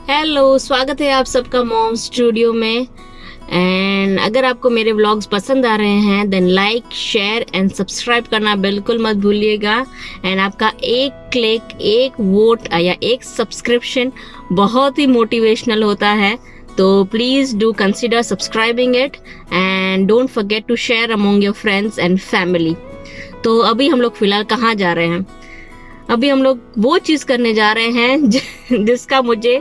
Hello, स्वागत है आप सबका मॉम स्टूडियो में। एंड अगर आपको मेरे व्लॉग्स पसंद आ रहे हैं then like, share and subscribe करना बिल्कुल मत भूलिएगा। एंड आपका एक क्लिक, एक वोट या एक सब्सक्रिप्शन बहुत ही मोटिवेशनल होता है, तो please do consider subscribing it and don't forget to share among your friends and family. तो अभी हम लोग फिलहाल कहाँ जा रहे हैं? अभी हम लोग वो चीज करने जा रहे हैं जिसका मुझे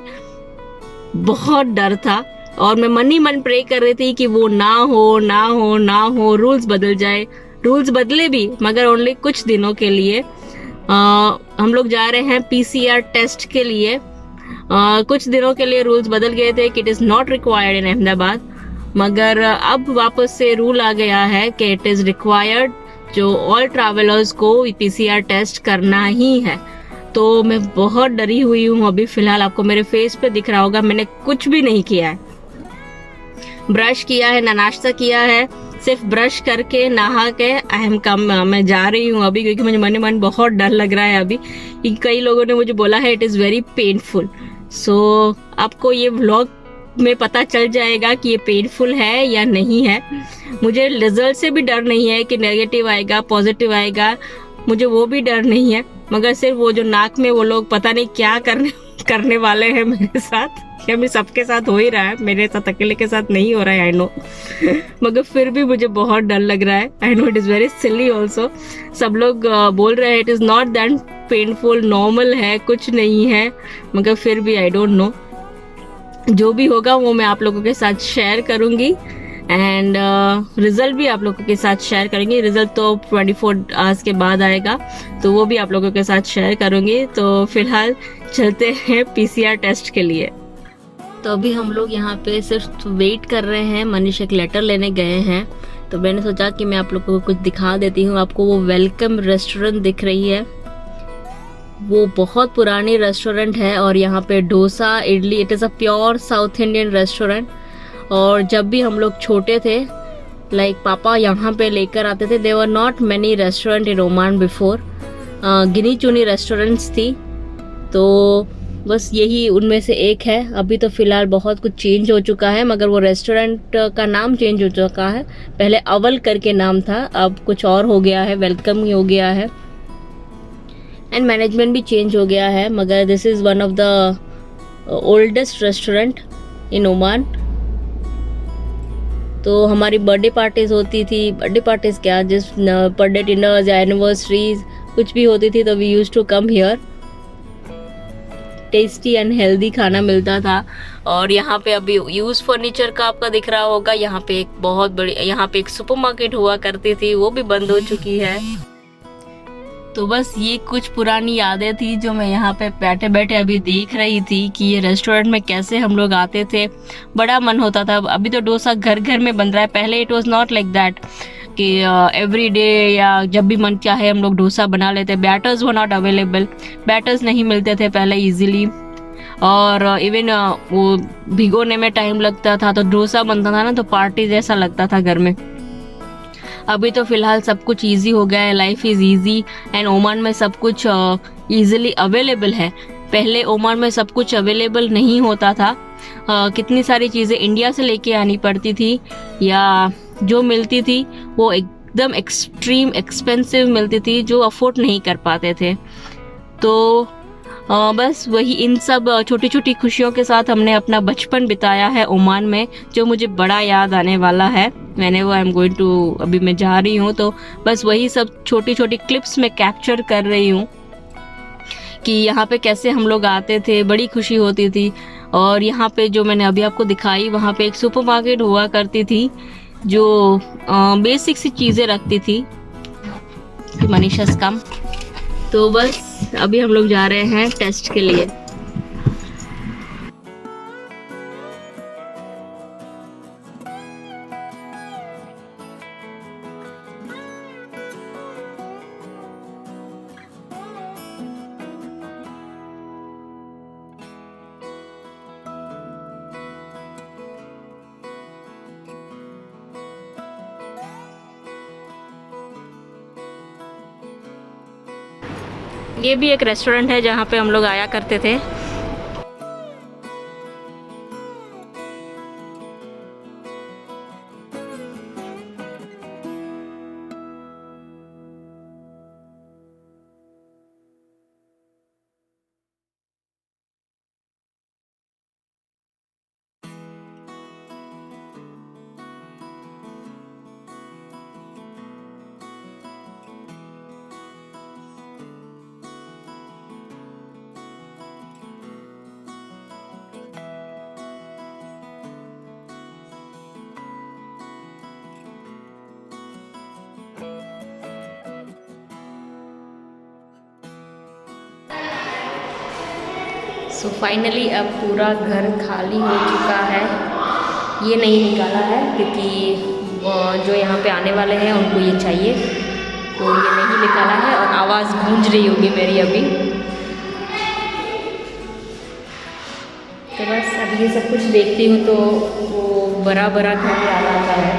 बहुत डर था और मैं मन ही मन प्रे कर रही थी कि वो ना हो ना हो ना हो, रूल्स बदल जाए। रूल्स बदले भी मगर ओनली कुछ दिनों के लिए। हम लोग जा रहे हैं पीसीआर टेस्ट के लिए। कुछ दिनों के लिए रूल्स बदल गए थे कि it is not required in Ahmedabad, मगर अब वापस से रूल आ गया है कि इट इज रिक्वायर्ड, जो ऑल ट्रैवलर्स को पीसीआर टेस्ट करना ही है। तो मैं बहुत डरी हुई हूँ अभी फिलहाल। आपको मेरे फेस पे दिख रहा होगा मैंने कुछ भी नहीं किया है, ब्रश किया है ना नाश्ता किया है, सिर्फ ब्रश करके नहा के आई एम कम मैं जा रही हूँ अभी, क्योंकि मुझे मन मन बहुत डर लग रहा है अभी। कई लोगों ने मुझे बोला है इट इज वेरी पेनफुल। सो आपको ये व्लॉग में पता चल जाएगा कि ये पेनफुल है या नहीं है। मुझे रिजल्ट से भी डर नहीं है कि नेगेटिव आएगा पॉजिटिव आएगा, मुझे वो भी डर नहीं है, मगर सिर्फ वो जो नाक में वो लोग पता नहीं क्या करने वाले हैं मेरे साथ। या मैं सबके साथ हो ही रहा है, मेरे साथ अकेले के साथ नहीं हो रहा है, आई नो। मगर फिर भी मुझे बहुत डर लग रहा है। I know it is very silly also. सब लोग बोल रहे हैं it is not that painful, normal है, कुछ नहीं है, मगर फिर भी आई डोंट नो। जो भी होगा वो मैं आप लोगों के साथ शेयर करूंगी एंड रिजल्ट भी आप लोगों के साथ शेयर करेंगे। रिजल्ट तो 24 आवर्स के बाद आएगा, तो वो भी आप लोगों के साथ शेयर करूंगी। तो फिलहाल चलते हैं पीसीआर टेस्ट के लिए। तो अभी हम लोग यहाँ पे सिर्फ वेट कर रहे हैं। मनीष एक लेटर लेने गए हैं, तो मैंने सोचा कि मैं आप लोगों को कुछ दिखा देती हूँ। आपको वो वेलकम रेस्टोरेंट दिख रही है, वो बहुत पुरानी रेस्टोरेंट है और यहाँ पे dosa idli, it is a pure south Indian restaurant. और जब भी हम लोग छोटे थे, लाइक पापा यहाँ पे लेकर आते थे, there were not many restaurant in Oman before, गिनी चुनी रेस्टोरेंट्स थी, तो बस यही उनमें से एक है। अभी तो फिलहाल बहुत कुछ चेंज हो चुका है, मगर वो रेस्टोरेंट का नाम चेंज हो चुका है। पहले अवल करके नाम था, अब कुछ और हो गया है, वेलकम ही हो गया है एंड मैनेजमेंट भी चेंज हो गया है। मगर this is one of the oldest restaurant in Oman. तो हमारी बर्थडे पार्टीज होती थी, बर्थडे पार्टीज क्या, जिस बर्थडे डिनर्स या एनिवर्सरीज कुछ भी होती थी, तो we use to come here. Tasty and healthy खाना मिलता था। और यहाँ पे अभी यूज फर्नीचर का आपका दिख रहा होगा, यहाँ पे एक बहुत बड़ी, यहाँ पे एक सुपरमार्केट हुआ करती थी, वो भी बंद हो चुकी है। तो बस ये कुछ पुरानी यादें थी जो मैं यहाँ पे बैठे बैठे अभी देख रही थी कि ये रेस्टोरेंट में कैसे हम लोग आते थे, बड़ा मन होता था। अभी तो डोसा घर घर में बन रहा है, पहले it was not like that कि एवरी डे या जब भी मन चाहे हम लोग डोसा बना लेते। Batters were not available, batters नहीं मिलते थे पहले इजीली, और इवन वो भिगोने में टाइम लगता था, तो डोसा बनता था ना तो पार्टी जैसा लगता था घर में। अभी तो फिलहाल सब कुछ इजी हो गया है, life is easy and Oman में सब कुछ इजीली अवेलेबल है। पहले ओमान में सब कुछ अवेलेबल नहीं होता था, कितनी सारी चीज़ें इंडिया से लेके आनी पड़ती थी, या जो मिलती थी वो एकदम एक्सट्रीम एक्सपेंसिव मिलती थी, जो अफोर्ड नहीं कर पाते थे। तो बस वही इन सब छोटी छोटी खुशियों के साथ हमने अपना बचपन बिताया है ओमान में, जो मुझे बड़ा याद आने वाला है। मैंने वो आई एम गोइंग टू, अभी मैं जा रही हूँ तो बस वही सब छोटी छोटी क्लिप्स में कैप्चर कर रही हूँ कि यहाँ पे कैसे हम लोग आते थे, बड़ी खुशी होती थी। और यहाँ पे जो मैंने अभी आपको दिखाई, वहाँ पे एक सुपरमार्केट हुआ करती थी जो बेसिक सी चीज़ें रखती थी। मनीषा's कम। तो बस अभी हम लोग जा रहे हैं टेस्ट के लिए। ये भी एक रेस्टोरेंट है जहाँ पे हम लोग आया करते थे। सो फाइनली अब पूरा घर खाली हो चुका है। ये नहीं निकाला है क्योंकि जो यहाँ पे आने वाले हैं उनको ये चाहिए, तो ये नहीं निकाला है। और आवाज़ गूंज रही होगी मेरी अभी। तो बस अब ये सब कुछ देखती हूँ तो वो बड़ा बड़ा घर याद आता है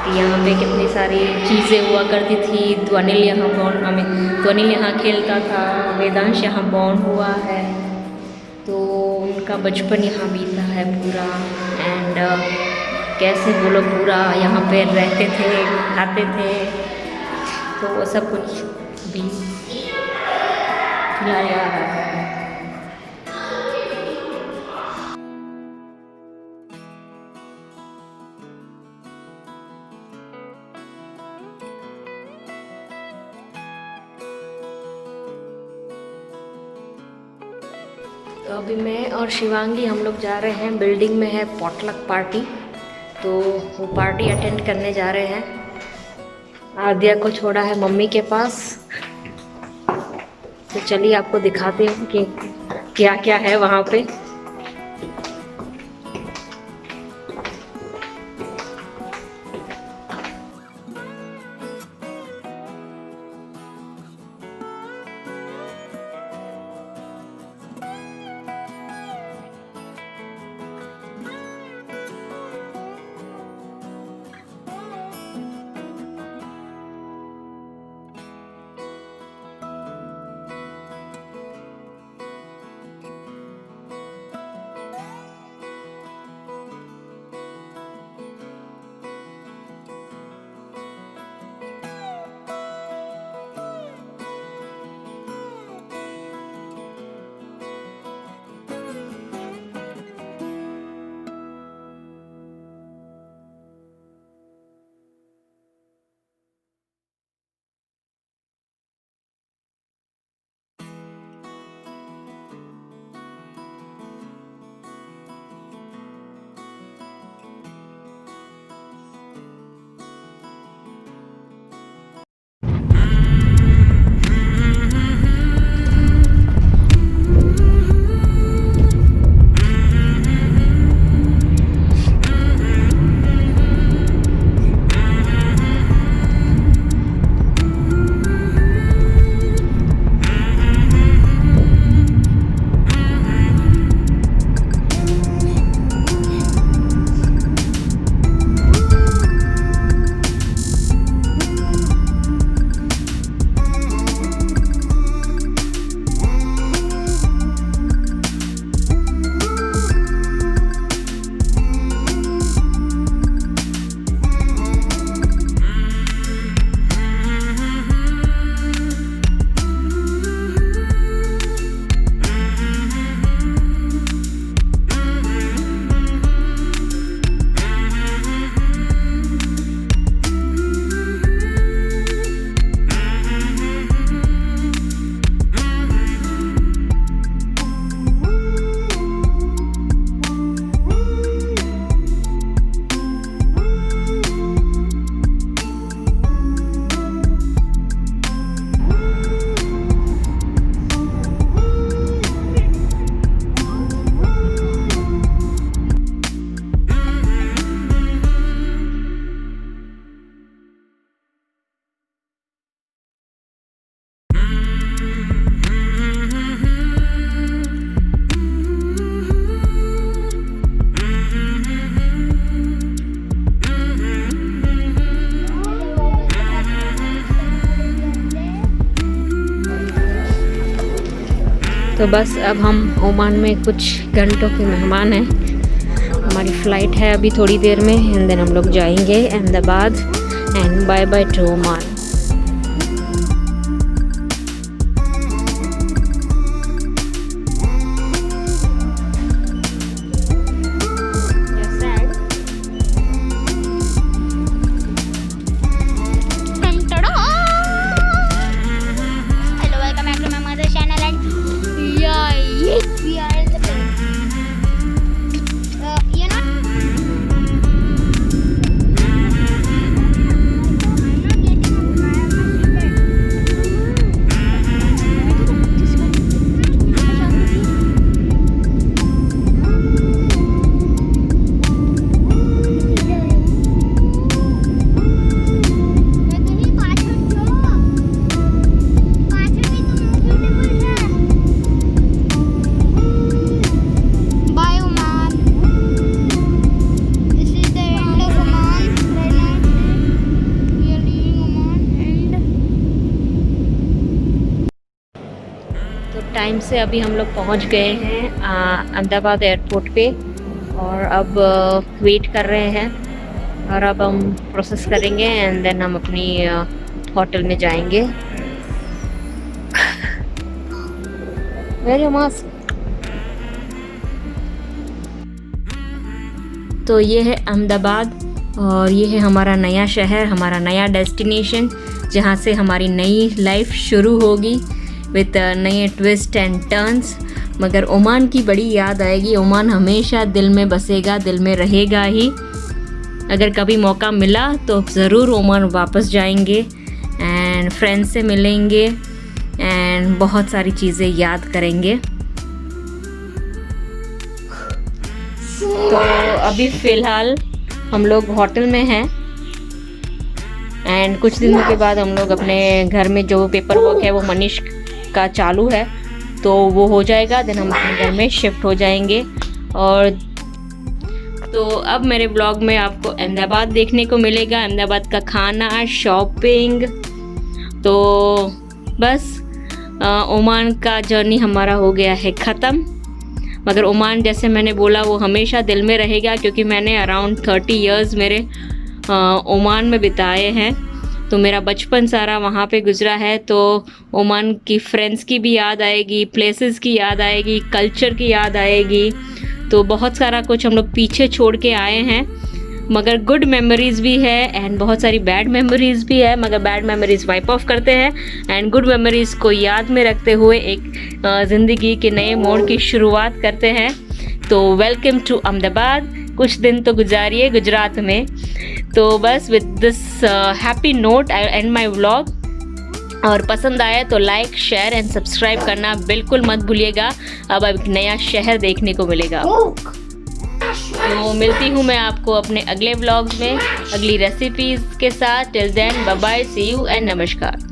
कि यहाँ पे कितनी सारी चीज़ें हुआ करती थी। ध्वनिल यहाँ ध्वनिल यहाँ खेलता था, वेदांश यहाँ बॉर्न हुआ है, तो उनका बचपन यहाँ बीता है पूरा। एंड कैसे वो लोग पूरा यहाँ पे रहते थे, खाते थे, तो वो सब कुछ भी फिलहाल याद आता है। तो अभी मैं और शिवांगी हम लोग जा रहे हैं, बिल्डिंग में है पॉटलक पार्टी, तो वो पार्टी अटेंड करने जा रहे हैं। आद्या को छोड़ा है मम्मी के पास, तो चलिए आपको दिखाते हैं कि क्या क्या है वहाँ पे। तो बस अब हम ओमान में कुछ घंटों के मेहमान हैं। हमारी फ़्लाइट है अभी थोड़ी देर में, एंड देन हम लोग जाएंगे Ahmedabad, and bye bye to Oman. Time से अभी हम लोग पहुंच गए हैं अहमदाबाद एयरपोर्ट पे और अब वेट कर रहे हैं और अब हम प्रोसेस करेंगे एंड देन हम अपनी होटल में जाएंगे। Very mask. तो ये है अहमदाबाद और ये है हमारा नया शहर, हमारा नया डेस्टिनेशन, जहाँ से हमारी नई लाइफ शुरू होगी विद नए ट्विस्ट एंड टर्न्स। मगर ओमान की बड़ी याद आएगी। ओमान हमेशा दिल में बसेगा, दिल में रहेगा ही। अगर कभी मौका मिला तो ज़रूर ओमान वापस जाएंगे एंड फ्रेंड्स से मिलेंगे एंड बहुत सारी चीज़ें याद करेंगे। तो अभी फ़िलहाल हम लोग होटल में हैं एंड कुछ दिनों के बाद हम लोग अपने घर में जो पेपर वर्क है वो मनीष का चालू है तो वो हो जाएगा, देन हम अपने घर में शिफ्ट हो जाएंगे। और तो अब मेरे ब्लॉग में आपको अहमदाबाद देखने को मिलेगा, अहमदाबाद का खाना, शॉपिंग। तो बस ओमान का जर्नी हमारा हो गया है ख़त्म। मगर ओमान जैसे मैंने बोला वो हमेशा दिल में रहेगा क्योंकि मैंने अराउंड 30 इयर्स मेरे ओमान में बिताए हैं। तो मेरा बचपन सारा वहाँ पे गुजरा है। तो ओमान की फ्रेंड्स की भी याद आएगी, प्लेसेस की याद आएगी, कल्चर की याद आएगी। तो बहुत सारा कुछ हम लोग पीछे छोड़ के आए हैं। मगर गुड मेमोरीज़ भी है एंड बहुत सारी बैड मेमोरीज़ भी है। मगर बैड मेमोरीज़ वाइप ऑफ करते हैं एंड गुड मेमोरीज़ को याद में रखते हुए एक ज़िंदगी के नए मोड़ की शुरुआत करते हैं। तो वेलकम टू अहमदाबाद। कुछ दिन तो गुजारिए गुजरात में। तो बस with this happy note I and my vlog. और पसंद आया तो लाइक, शेयर एंड सब्सक्राइब करना बिल्कुल मत भूलिएगा। अब एक नया शहर देखने को मिलेगा। तो मिलती हूँ मैं आपको अपने अगले व्लॉग्स में अगली रेसिपीज़ के साथ। Till then bye bye, see you and नमस्कार।